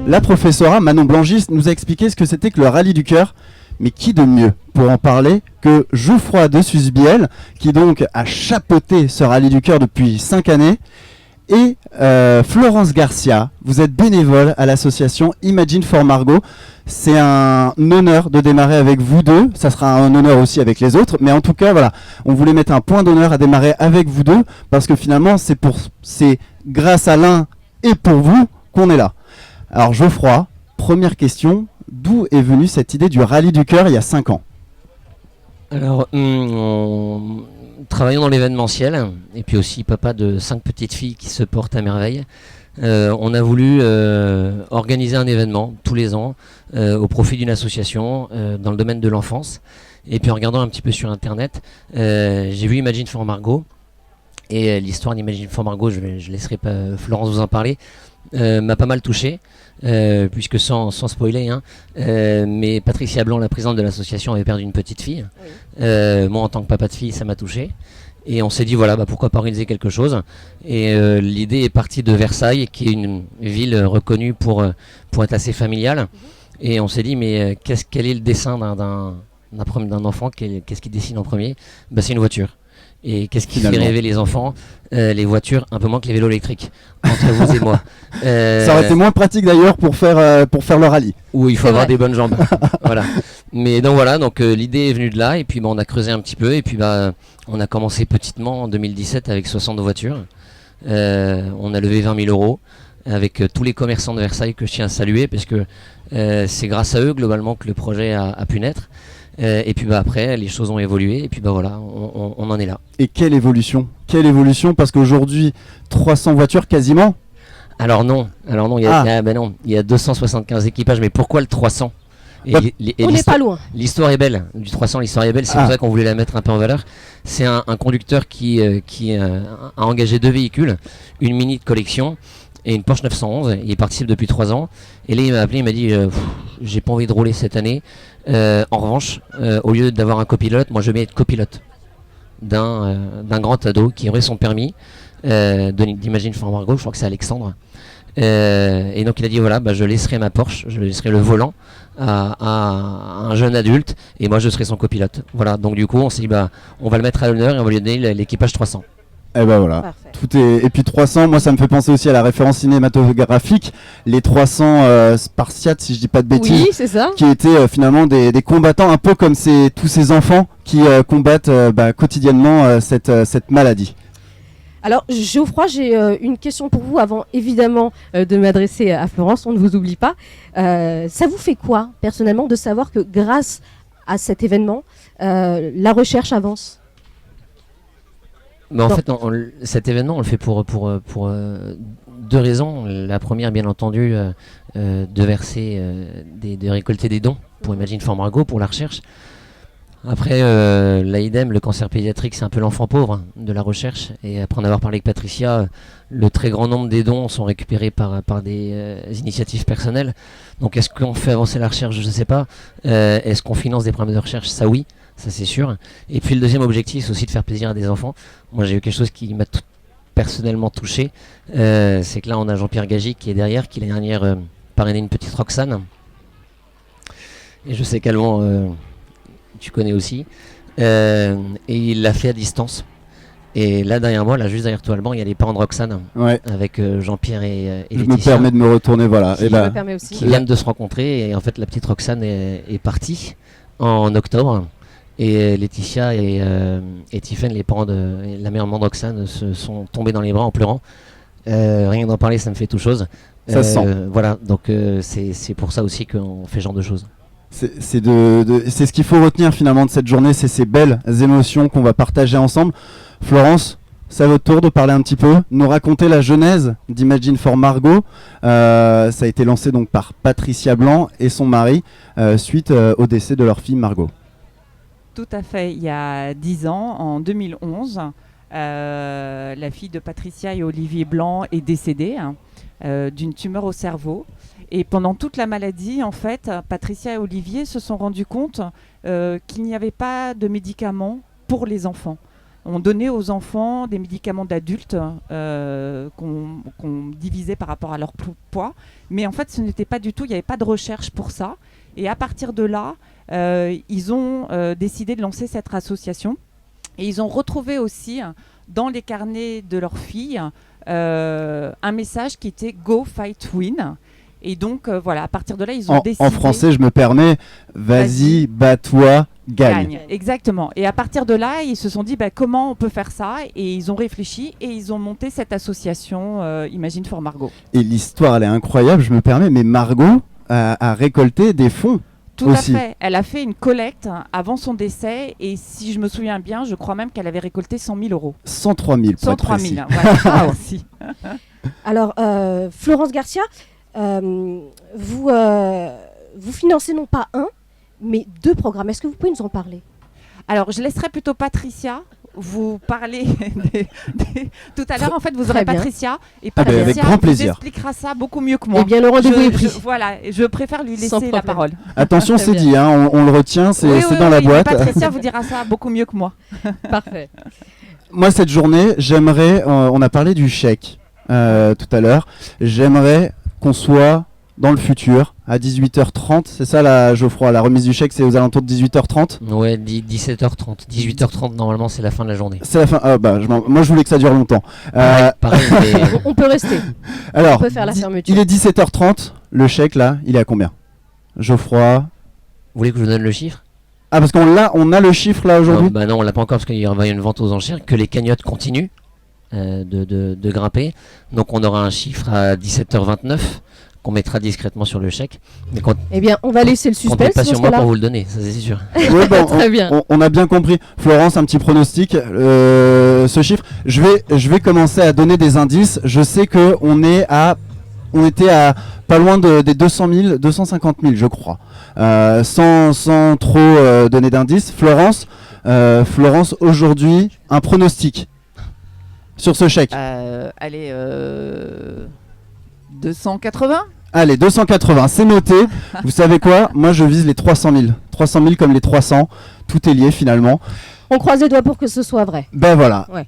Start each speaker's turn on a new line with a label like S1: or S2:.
S1: La professeure Manon Blangis nous a expliqué ce que c'était que le rallye du cœur. Mais qui de mieux pour en parler que Geoffroy de Susbiel, qui donc a chapeauté ce rallye du cœur depuis 5 années, et Florence Garcia. Vous êtes bénévole à l'association Imagine for Margot. C'est un honneur de démarrer avec vous deux. Ça sera un honneur aussi avec les autres. Mais en tout cas, voilà, on voulait mettre un point d'honneur à démarrer avec vous deux parce que finalement, c'est grâce à l'un et pour vous qu'on est là. Alors Geoffroy, première question. D'où est venue cette idée du rallye du cœur il y a 5 ans?
S2: Alors, travaillant dans l'événementiel, et puis aussi papa de 5 petites filles qui se portent à merveille, on a voulu organiser un événement tous les ans au profit d'une association dans le domaine de l'enfance. Et puis en regardant un petit peu sur internet, j'ai vu Imagine for Margot. Et l'histoire d'Imagine for Margot, je laisserai pas Florence vous en parler, m'a pas mal touché. Puisque sans spoiler, mais Patricia Blanc, la présidente de l'association, avait perdu une petite fille. Oui. Moi, en tant que papa de fille, ça m'a touché. Et on s'est dit, voilà, pourquoi pas organiser quelque chose. Et l'idée est partie de Versailles, qui est une ville reconnue pour être assez familiale. Et on s'est dit, mais quel est le dessin d'un enfant? Qu'est-ce qu'il dessine en premier? C'est une voiture. Et qu'est-ce qui fait rêver les enfants? Les voitures, un peu moins que les vélos électriques, entre vous et moi.
S1: Ça aurait été moins pratique d'ailleurs pour faire le rallye.
S2: Où il faut avoir des bonnes jambes. Voilà. Mais donc voilà, l'idée est venue de là, et puis on a creusé un petit peu, et puis on a commencé petitement en 2017 avec 60 voitures. On a levé 20 000 euros avec tous les commerçants de Versailles que je tiens à saluer, parce que c'est grâce à eux globalement que le projet a pu naître. Et puis après les choses ont évolué et puis voilà, on en est là.
S1: Et quelle évolution parce qu'aujourd'hui 300 voitures quasiment.
S2: Alors non, il y a 275 équipages, mais pourquoi le 300?
S3: On n'est pas loin.
S2: L'histoire est belle, du 300 l'histoire est belle, c'est pour ça qu'on voulait la mettre un peu en valeur. C'est un conducteur qui a engagé 2 véhicules, une Mini de collection et une Porsche 911. Il participe depuis 3 ans. Et là il m'a appelé, il m'a dit j'ai pas envie de rouler cette année. En revanche, au lieu d'avoir un copilote, moi je vais être copilote d'un grand ado qui aurait son permis d'Imagine for Margot, je crois que c'est Alexandre. Et donc il a dit voilà, je laisserai ma Porsche, je laisserai le volant à un jeune adulte et moi je serai son copilote. Voilà, donc du coup on s'est dit on va le mettre à l'honneur et on va lui donner l'équipage 300.
S1: Et voilà. Parfait. Et puis 300, moi ça me fait penser aussi à la référence cinématographique, les 300 Spartiates, si je dis pas de bêtises,
S3: oui, c'est ça.
S1: Qui étaient finalement des combattants, un peu comme tous ces enfants qui combattent quotidiennement cette maladie.
S3: Alors Geoffroy, j'ai une question pour vous avant évidemment de m'adresser à Florence, on ne vous oublie pas. Ça vous fait quoi personnellement de savoir que grâce à cet événement, la recherche avance?
S2: En fait, cet événement, on le fait pour 2 raisons. La première, bien entendu, de verser, de récolter des dons pour Imagine for Margot, pour la recherche. Après, l'AIDEM, le cancer pédiatrique, c'est un peu l'enfant pauvre de la recherche. Et après en avoir parlé avec Patricia, le très grand nombre des dons sont récupérés par des initiatives personnelles. Donc est-ce qu'on fait avancer la recherche? Je ne sais pas. Est-ce qu'on finance des programmes de recherche? Ça oui. Ça c'est sûr. Et puis le deuxième objectif, c'est aussi de faire plaisir à des enfants. Moi j'ai eu quelque chose qui m'a personnellement touché. C'est que là on a Jean-Pierre Gagy qui est derrière, qui l'année dernière parrainé une petite Roxane. Et je sais qu'Alban, tu connais aussi. Et il l'a fait à distance. Et là derrière moi, là juste derrière toi Alban, il y a les parents de Roxane. Ouais. Avec Jean-Pierre et
S1: je
S2: Laetitia.
S1: Me permets de me retourner, voilà.
S2: Qui viennent de se rencontrer. Et en fait la petite Roxane est partie en octobre. Et Laetitia et Tiffen, les parents de la mère maman d'Oxane, se sont tombés dans les bras en pleurant. Rien d'en parler, ça me fait tout chose.
S1: Ça se sent.
S2: Voilà, donc c'est pour ça aussi qu'on fait ce genre de choses.
S1: C'est ce qu'il faut retenir finalement de cette journée, c'est ces belles émotions qu'on va partager ensemble. Florence, c'est à votre tour de parler un petit peu, nous raconter la genèse d'Imagine for Margot. Ça a été lancé donc par Patricia Blanc et son mari suite au décès de leur fille Margot.
S4: Tout à fait, il y a 10 ans, en 2011, la fille de Patricia et Olivier Blanc est décédée d'une tumeur au cerveau. Et pendant toute la maladie, en fait, Patricia et Olivier se sont rendus compte qu'il n'y avait pas de médicaments pour les enfants. on donnait aux enfants des médicaments d'adultes qu'on divisait par rapport à leur poids. Mais en fait, ce n'était pas du tout, il n'y avait pas de recherche pour ça. Et à partir de là, ils ont décidé de lancer cette association. Et ils ont retrouvé aussi dans les carnets de leurs filles un message qui était Go Fight Win. Et donc voilà, à partir de là, ils ont décidé.
S1: En français, je me permets, vas-y, bats-toi, gagne.
S4: Exactement. Et à partir de là, ils se sont dit comment on peut faire ça. Et ils ont réfléchi et ils ont monté cette association Imagine for Margot.
S1: Et l'histoire, elle est incroyable, je me permets, mais Margot a récolté des fonds.
S4: Tout
S1: aussi.
S4: à fait. Elle a fait une collecte avant son décès et si je me souviens bien, je crois même qu'elle avait récolté 100 000 euros.
S1: 103 000 pour
S4: 103
S1: être
S4: 000,
S1: précis.
S4: voilà. Ah, aussi.
S3: Alors, Florence Garcia, vous financez non pas un, mais 2 programmes. Est-ce que vous pouvez nous en parler?
S4: Alors, je laisserai plutôt Patricia vous parler tout à l'heure. En fait, vous aurez
S3: Très bien.
S4: Patricia et
S1: Ah ben,
S4: Patricia
S1: avec grand plaisir.
S4: vous expliquera ça beaucoup mieux que moi.
S3: Eh bien, le rendez-vous est pris.
S4: Voilà, je préfère lui
S3: Sans
S4: laisser la
S3: problème.
S4: parole.
S1: Attention,
S3: Très
S1: c'est
S3: bien.
S1: dit, hein, on le retient, c'est
S4: Oui,
S1: dans la
S4: mais
S1: boîte.
S4: Patricia vous dira ça beaucoup mieux que moi.
S3: Parfait.
S1: Moi, cette journée, j'aimerais, on a parlé du chèque tout à l'heure, j'aimerais qu'on soit dans le futur, à 18h30, c'est ça la Geoffroy, la remise du chèque c'est aux alentours de 18h30?
S2: Ouais, 17h30. 18h30, normalement, c'est la fin de la journée.
S1: C'est la fin, moi je voulais que ça dure longtemps.
S2: Pareil, mais
S3: On peut rester.
S1: Alors,
S3: On peut faire la fermeture.
S1: il est 17h30, le chèque là, il est à combien? Geoffroy?
S2: vous voulez que je vous donne le chiffre?
S1: Ah parce on a le chiffre là aujourd'hui?
S2: Bah non, on l'a pas encore parce qu'il y aura une vente aux enchères, que les cagnottes continuent de grimper. Donc on aura un chiffre à 17h29 qu'on mettra discrètement sur le chèque. Mais
S3: Eh bien, on va laisser le
S2: comptez
S3: suspense
S2: pas
S3: dans
S2: sur
S3: ce
S2: moi
S3: cas-là.
S2: pour vous le donner, ça c'est sûr.
S1: Ouais, bon,
S3: Très bien.
S1: on a bien compris. Florence, un petit pronostic. Ce chiffre, je vais commencer à donner des indices. Je sais que on était à pas loin des 200 000, 250 000, je crois. Sans trop donner d'indices. Florence, aujourd'hui, un pronostic sur ce chèque.
S4: Allez, 280.
S1: Allez, 280, c'est noté. Vous savez quoi? Moi, je vise les 300 000. 300 000 comme les 300. Tout est lié finalement.
S3: On croise les doigts pour que ce soit vrai.
S1: Ben voilà.
S3: Ouais.